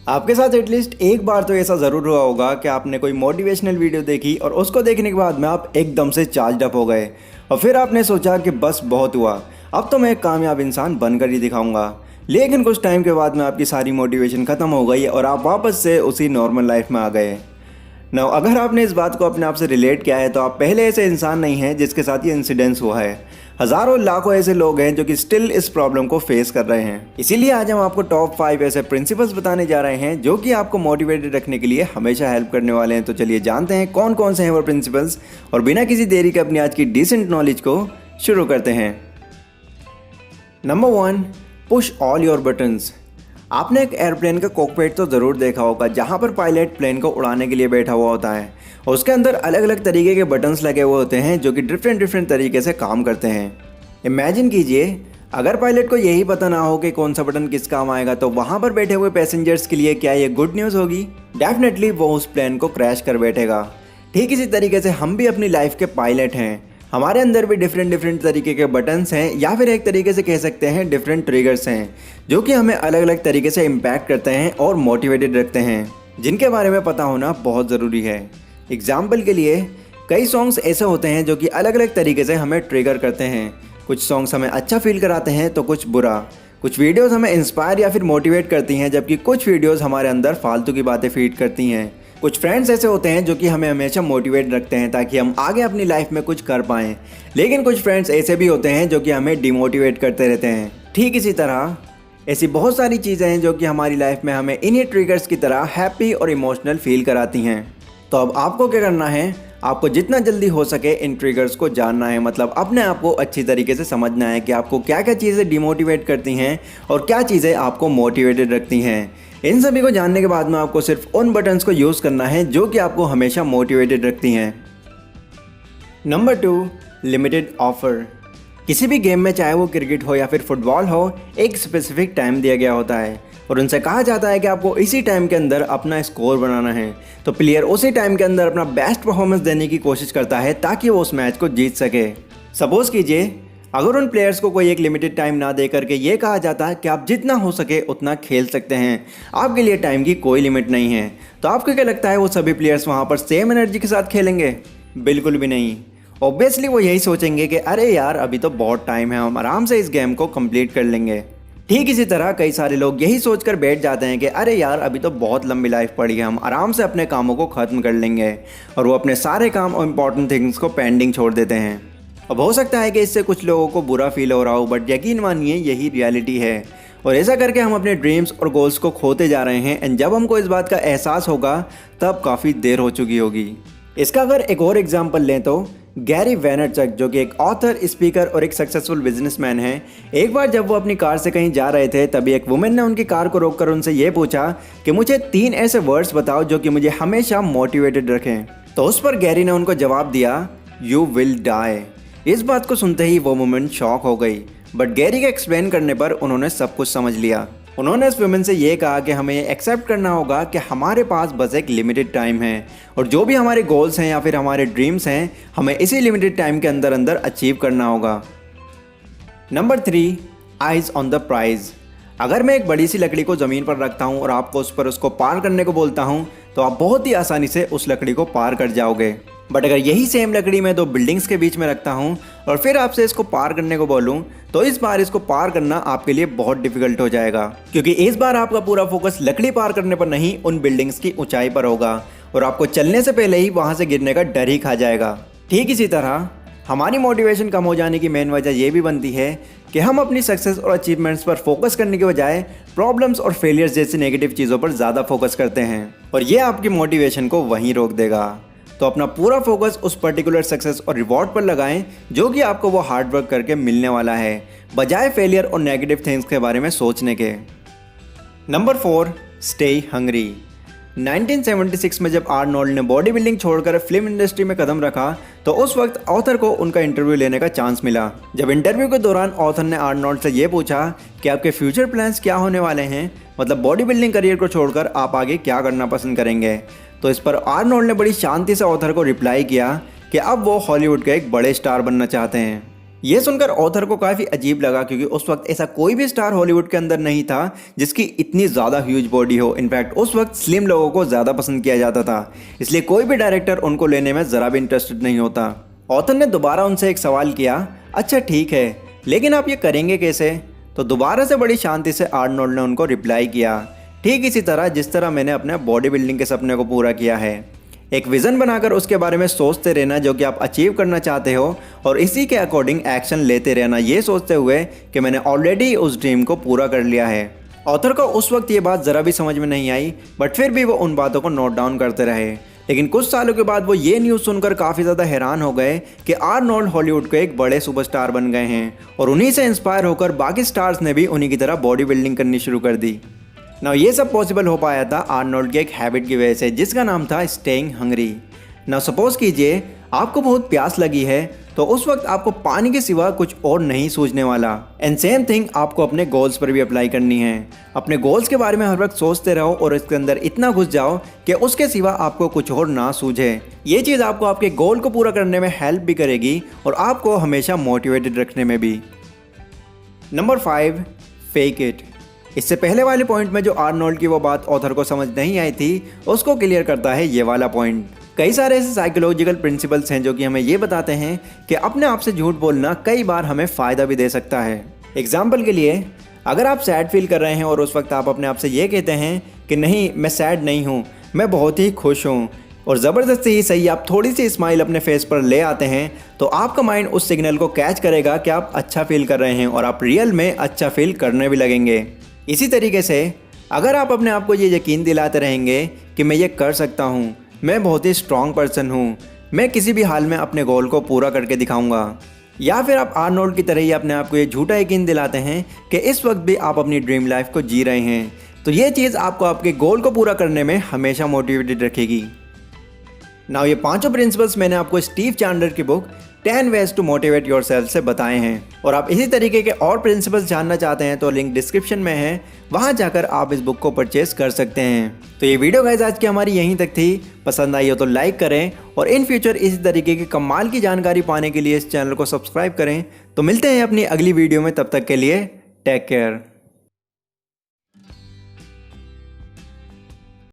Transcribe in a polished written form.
आपके साथ एटलीस्ट एक बार तो ऐसा ज़रूर हुआ होगा कि आपने कोई मोटिवेशनल वीडियो देखी और उसको देखने के बाद में आप एकदम से चार्ज अप हो गए और फिर आपने सोचा कि बस बहुत हुआ, अब तो मैं एक कामयाब इंसान बनकर ही दिखाऊंगा। लेकिन कुछ टाइम के बाद में आपकी सारी मोटिवेशन ख़त्म हो गई और आप वापस से उसी नॉर्मल लाइफ में आ गए। ना अगर आपने इस बात को अपने आप से रिलेट किया है तो आप पहले ऐसे इंसान नहीं हैं जिसके साथ ये इंसिडेंस हुआ है। हज़ारों लाखों ऐसे लोग हैं जो कि स्टिल इस प्रॉब्लम को फेस कर रहे हैं। इसीलिए आज हम आपको टॉप 5 ऐसे प्रिंसिपल्स बताने जा रहे हैं जो कि आपको मोटिवेटेड रखने के लिए हमेशा हेल्प करने वाले हैं। तो चलिए जानते हैं कौन कौन से हैं वो प्रिंसिपल्स और बिना किसी देरी के अपनी आज की डिसेंट नॉलेज को शुरू करते हैं। Number 1, push all your buttons. आपने एक एयरप्लेन का कॉकपिट तो ज़रूर देखा होगा जहाँ पर पायलट प्लेन को उड़ाने के लिए बैठा हुआ होता है और उसके अंदर अलग अलग तरीके के बटन्स लगे हुए होते हैं जो कि डिफरेंट तरीके से काम करते हैं। इमेजिन कीजिए अगर पायलट को यही पता ना हो कि कौन सा बटन किस काम आएगा तो वहाँ पर बैठे हुए पैसेंजर्स के लिए क्या ये गुड न्यूज़ होगी? डेफिनेटली वो उस प्लेन को क्रैश कर बैठेगा। ठीक इसी तरीके से हम भी अपनी लाइफ के पायलट हैं। हमारे अंदर भी डिफरेंट तरीके के बटन्स हैं या फिर एक तरीके से कह सकते हैं डिफरेंट ट्रिगर्स हैं जो कि हमें अलग अलग तरीके से इम्पैक्ट करते हैं और मोटिवेटेड रखते हैं, जिनके बारे में पता होना बहुत ज़रूरी है। एग्जाम्पल के लिए कई सॉन्ग्स ऐसे होते हैं जो कि अलग अलग तरीके से हमें ट्रिगर करते हैं। कुछ सॉन्ग्स हमें अच्छा फील कराते हैं तो कुछ बुरा। कुछ वीडियोस हमें इंस्पायर या फिर मोटिवेट करती हैं जबकि कुछ वीडियोस हमारे अंदर फालतू की बातें फीड करती हैं। कुछ फ्रेंड्स ऐसे होते हैं जो कि हमें हमेशा मोटिवेट रखते हैं ताकि हम आगे अपनी लाइफ में कुछ कर पाएँ। लेकिन कुछ फ्रेंड्स ऐसे भी होते हैं जो कि हमें डिमोटिवेट करते रहते हैं। ठीक इसी तरह ऐसी बहुत सारी चीज़ें हैं जो कि हमारी लाइफ में हमें इन्हीं ट्रिगर्स की तरह हैप्पी और इमोशनल फील कराती हैं। तो अब आपको क्या करना है, आपको जितना जल्दी हो सके इन ट्रिगर्स को जानना है। मतलब अपने आप को अच्छी तरीके से समझना है कि आपको क्या क्या चीज़ें डिमोटिवेट करती हैं और क्या चीज़ें आपको मोटिवेटेड रखती हैं। इन सभी को जानने के बाद में आपको सिर्फ उन बटन्स को यूज़ करना है जो कि आपको हमेशा मोटिवेटेड रखती हैं। Number 2, limited offer. किसी भी गेम में चाहे वो क्रिकेट हो या फिर फुटबॉल हो, एक स्पेसिफिक टाइम दिया गया होता है और उनसे कहा जाता है कि आपको इसी टाइम के अंदर अपना स्कोर बनाना है। तो प्लेयर उसी टाइम के अंदर अपना बेस्ट परफॉर्मेंस देने की कोशिश करता है ताकि वो उस मैच को जीत सके। सपोज़ कीजिए अगर उन प्लेयर्स को कोई एक लिमिटेड टाइम ना दे करके ये कहा जाता है कि आप जितना हो सके उतना खेल सकते हैं, आपके लिए टाइम की कोई लिमिट नहीं है, तो आपको क्या लगता है वो सभी प्लेयर्स वहाँ पर सेम एनर्जी के साथ खेलेंगे? बिल्कुल भी नहीं। ऑब्वियसली वो यही सोचेंगे कि अरे यार अभी तो बहुत टाइम है, हम आराम से इस गेम को कंप्लीट कर लेंगे। ठीक इसी तरह कई सारे लोग यही सोचकर बैठ जाते हैं कि अरे यार अभी तो बहुत लंबी लाइफ पड़ी है, हम आराम से अपने कामों को ख़त्म कर लेंगे, और वो अपने सारे काम और इम्पॉर्टेंट थिंग्स को पेंडिंग छोड़ देते हैं। अब हो सकता है कि इससे कुछ लोगों को बुरा फील हो रहा हो, बट यकीन मानिए यही रियलिटी है और ऐसा करके हम अपने ड्रीम्स और गोल्स को खोते जा रहे हैं। एंड जब हमको इस बात का एहसास होगा तब काफ़ी देर हो चुकी होगी। इसका अगर एक और एग्जाम्पल लें तो गैरी वेनरचक जो कि एक ऑथर, स्पीकर और एक सक्सेसफुल बिजनेसमैन है, एक बार जब वो अपनी कार से कहीं जा रहे थे तभी एक वुमेन ने उनकी कार को रोककर उनसे ये पूछा कि मुझे 3 ऐसे वर्ड्स बताओ जो कि मुझे हमेशा मोटिवेटेड रखें। तो उस पर गैरी ने उनको जवाब दिया, यू विल डाई। इस बात को सुनते ही वो वुमेन शॉक हो गई, बट गैरी के एक्सप्लेन करने पर उन्होंने सब कुछ समझ लिया। उन्होंने इस वुमेन से ये कहा कि हमें एक्सेप्ट करना होगा कि हमारे पास बस एक लिमिटेड टाइम है और जो भी हमारे गोल्स हैं या फिर हमारे ड्रीम्स हैं हमें इसी लिमिटेड टाइम के अंदर अंदर अचीव करना होगा। Number 3, eyes on the prize. अगर मैं एक बड़ी सी लकड़ी को ज़मीन पर रखता हूँ और आपको उस पर उसको पार करने को बोलता हूँ तो आप बहुत ही आसानी से उस लकड़ी को पार कर जाओगे। बट अगर यही सेम लकड़ी मैं 2 बिल्डिंग्स के बीच में रखता हूँ और फिर आपसे इसको पार करने को बोलूँ तो इस बार इसको पार करना आपके लिए बहुत डिफिकल्ट हो जाएगा, क्योंकि इस बार आपका पूरा फोकस लकड़ी पार करने पर नहीं उन बिल्डिंग्स की ऊंचाई पर होगा और आपको चलने से पहले ही वहाँ से गिरने का डर ही खा जाएगा। ठीक इसी तरह हमारी मोटिवेशन कम हो जाने की मेन वजह ये भी बनती है कि हम अपनी सक्सेस और अचीवमेंट्स पर फोकस करने के बजाय प्रॉब्लम्स और फेलियर्स जैसी नेगेटिव चीज़ों पर ज़्यादा फोकस करते हैं और ये आपकी मोटिवेशन को वहीं रोक देगा। तो अपना पूरा फोकस उस पर्टिकुलर सक्सेस और रिवॉर्ड पर लगाएं जो कि आपको वो हार्ड वर्क करके मिलने वाला है, बजाय फेलियर और नेगेटिव थिंग्स के बारे में सोचने के। Number 4, stay hungry. 1976 में जब आर्नोल्ड ने बॉडी बिल्डिंग छोड़कर फिल्म इंडस्ट्री में कदम रखा तो उस वक्त ऑथर को उनका इंटरव्यू लेने का चांस मिला। जब इंटरव्यू के दौरान ऑथर ने आर्नोल्ड से ये पूछा कि आपके फ्यूचर प्लान्स क्या होने वाले हैं, मतलब बॉडी बिल्डिंग करियर को छोड़कर आप आगे क्या करना पसंद करेंगे, तो इस पर आर्नोल्ड ने बड़ी शांति से ऑथर को रिप्लाई किया कि अब वो हॉलीवुड के एक बड़े स्टार बनना चाहते हैं। ये सुनकर ऑथर को काफ़ी अजीब लगा क्योंकि उस वक्त ऐसा कोई भी स्टार हॉलीवुड के अंदर नहीं था जिसकी इतनी ज़्यादा ह्यूज बॉडी हो। इनफैक्ट उस वक्त स्लिम लोगों को ज़्यादा पसंद किया जाता था, इसलिए कोई भी डायरेक्टर उनको लेने में ज़रा भी इंटरेस्टेड नहीं होता। ऑथर ने दोबारा उनसे एक सवाल किया, अच्छा ठीक है, लेकिन आप ये करेंगे कैसे? तो दोबारा से बड़ी शांति से आर्नोल्ड ने उनको रिप्लाई किया, ठीक इसी तरह जिस तरह मैंने अपने बॉडी बिल्डिंग के सपने को पूरा किया है। एक विज़न बनाकर उसके बारे में सोचते रहना जो कि आप अचीव करना चाहते हो, और इसी के अकॉर्डिंग एक्शन लेते रहना, ये सोचते हुए कि मैंने ऑलरेडी उस ड्रीम को पूरा कर लिया है। ऑथर को उस वक्त ये बात ज़रा भी समझ में नहीं आई, बट फिर भी वो उन बातों को नोट डाउन करते रहे। लेकिन कुछ सालों के बाद वो ये न्यूज़ सुनकर काफ़ी ज़्यादा हैरान हो गए कि आर्नोल्ड हॉलीवुड के एक बड़े सुपरस्टार बन गए हैं, और उन्हीं से इंस्पायर होकर बाकी स्टार्स ने भी उन्हीं की तरह बॉडी बिल्डिंग करनी शुरू कर दी। नाउ ये सब पॉसिबल हो पाया था आर्नोल्ड के एक हैबिट की वजह से, जिसका नाम था स्टेइंग हंग्री। नाउ सपोज कीजिए आपको बहुत प्यास लगी है, तो उस वक्त आपको पानी के सिवा कुछ और नहीं सूझने वाला। एंड सेम थिंग आपको अपने गोल्स पर भी अप्लाई करनी है। अपने गोल्स के बारे में हर वक्त सोचते रहो और इसके अंदर इतना घुस जाओ कि उसके सिवा आपको कुछ और ना सूझे। ये चीज़ आपको आपके गोल को पूरा करने में हेल्प भी करेगी और आपको हमेशा मोटिवेटेड रखने में भी। Number 5, fake it. इससे पहले वाले पॉइंट में जो आर्नोल्ड की वो बात ऑथर को समझ नहीं आई थी, उसको क्लियर करता है ये वाला पॉइंट। कई सारे ऐसे साइकोलॉजिकल प्रिंसिपल्स हैं जो कि हमें ये बताते हैं कि अपने आप से झूठ बोलना कई बार हमें फ़ायदा भी दे सकता है। एग्जाम्पल के लिए, अगर आप सैड फील कर रहे हैं और उस वक्त आप अपने आप से ये कहते हैं कि नहीं मैं सैड नहीं हूँ, मैं बहुत ही खुश हूँ, और ज़बरदस्ती ही सही आप थोड़ी सी स्माइल अपने फेस पर ले आते हैं, तो आपका माइंड उस सिग्नल को कैच करेगा कि आप अच्छा फील कर रहे हैं और आप रियल में अच्छा फील करने भी लगेंगे। इसी तरीके से अगर आप अपने आप को ये यकीन दिलाते रहेंगे कि मैं ये कर सकता हूँ, मैं बहुत ही स्ट्रॉन्ग पर्सन हूँ, मैं किसी भी हाल में अपने गोल को पूरा करके दिखाऊंगा, या फिर आप आर्नोल्ड की तरह ही अपने आप को ये झूठा यकीन दिलाते हैं कि इस वक्त भी आप अपनी ड्रीम लाइफ को जी रहे हैं, तो ये चीज़ आपको आपके गोल को पूरा करने में हमेशा मोटिवेटेड रखेगी। नाउ ये पांचों प्रिंसिपल्स मैंने आपको स्टीव चैंडलर की book 10 Ways to Motivate Yourself से बताए हैं, और आप इसी तरीके के और प्रिंसिपल्स जानना चाहते हैं तो लिंक डिस्क्रिप्शन में है, वहां जाकर आप इस बुक को परचेज कर सकते हैं। तो ये वीडियो गाइस आज की हमारी यहीं तक थी। पसंद आई हो तो लाइक करें, और इन फ्यूचर इसी तरीके की कमाल की जानकारी पाने के लिए इस चैनल को सब्सक्राइब करें। तो मिलते हैं अपनी अगली वीडियो में, तब तक के लिए टेक केयर।